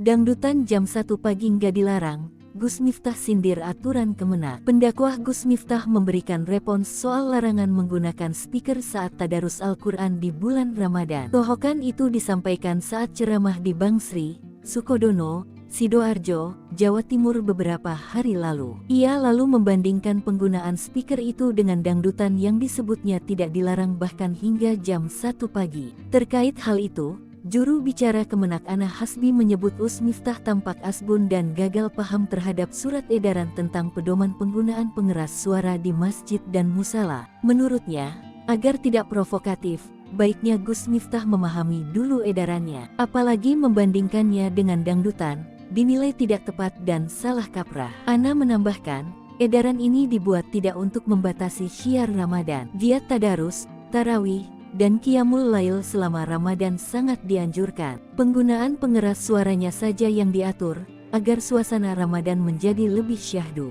Dangdutan jam 1 pagi nggak dilarang, Gus Miftah sindir aturan Kemenak. Pendakwah Gus Miftah memberikan respons soal larangan menggunakan speaker saat tadarus Al-Quran di bulan Ramadan. Tohokan itu disampaikan saat ceramah di Bangsri, Sukodono, Sidoarjo, Jawa Timur beberapa hari lalu. Ia lalu membandingkan penggunaan speaker itu dengan dangdutan yang disebutnya tidak dilarang bahkan hingga jam 1 pagi. Terkait hal itu, juru bicara Kemenak Ana Hasbi menyebut Gus Miftah tampak asbun dan gagal paham terhadap surat edaran tentang pedoman penggunaan pengeras suara di masjid dan musala. Menurutnya, agar tidak provokatif, baiknya Gus Miftah memahami dulu edarannya. Apalagi membandingkannya dengan dangdutan, dinilai tidak tepat dan salah kaprah. Ana menambahkan, edaran ini dibuat tidak untuk membatasi syiar Ramadan. Giat tadarus, tarawih, dan qiyamul lail selama Ramadan sangat dianjurkan. Penggunaan pengeras suaranya saja yang diatur, agar suasana Ramadan menjadi lebih syahdu.